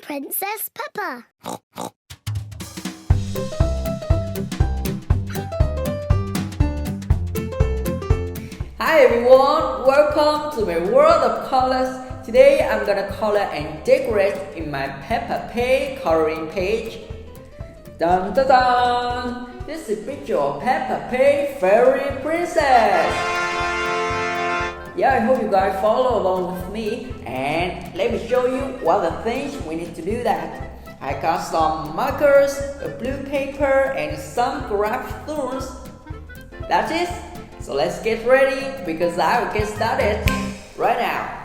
Princess Peppa. Hi everyone, welcome to my world of colors. Today I'm gonna color and decorate in my Peppa Pig coloring page. Dun dun dun! This is a picture of Peppa Pig Fairy Princess. Yeah, I hope you guys follow along with me, and let me show you what the things we need to do that. I got some markers, a blue paper, and some graph tools. That's it. So let's get ready because I will get started right now.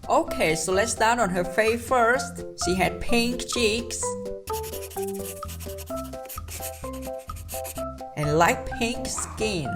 Okay, so let's start on her face first. She had pink cheeks and light pink skin.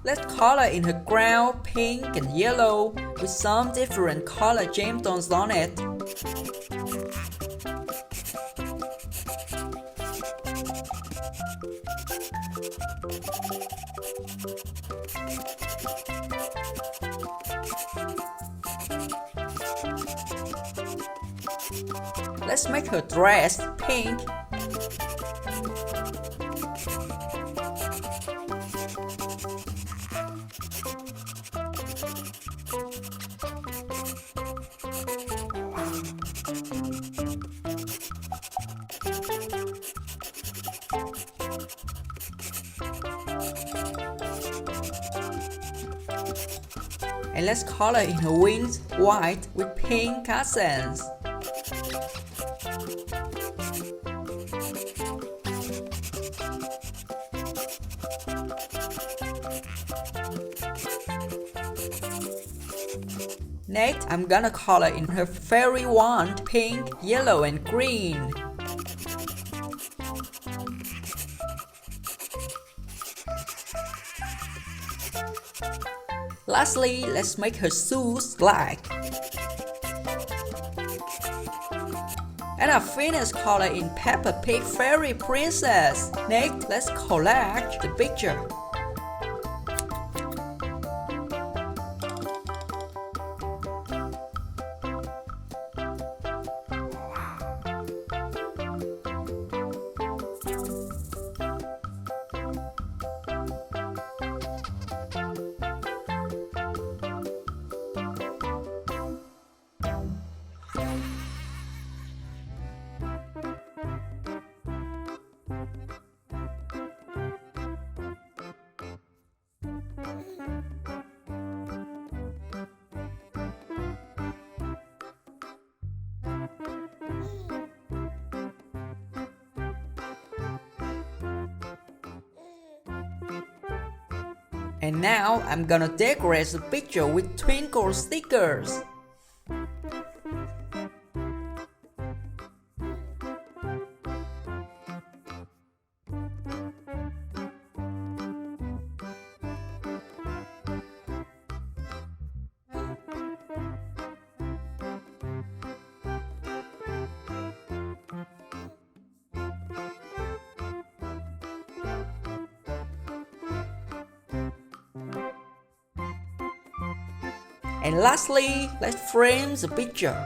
Let's color in her ground pink and yellow with some different color gemstones on it. Let's make her dress pink. And let's color in her wings white with pink accents. Next, I'm gonna color in her fairy wand pink, yellow, and green. Lastly, let's make her shoes black. And I finished color in Peppa Pig Fairy Princess. Next, let's collage the picture. And now I'm gonna decorate the picture with twinkle stickers. And lastly, let's frame the picture.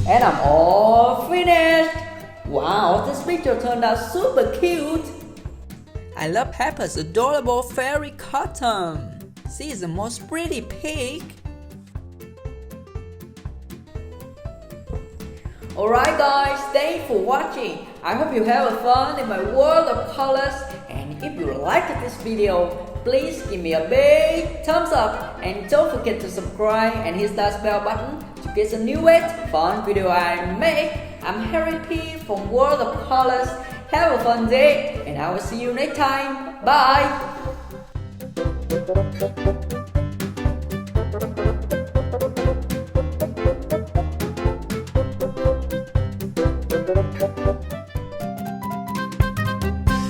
And I'm all finished! Wow, this picture turned out super cute! I love Peppa's adorable fairy cotton. She is the most pretty pig. Alright guys, thanks for watching. I hope you have fun in my world of colors, and if you liked this video, please give me a big thumbs up and don't forget to subscribe and hit that bell button to get the newest fun video I make. I'm Harry P from World of Colors. Have a fun day, and I will see you next time. Bye!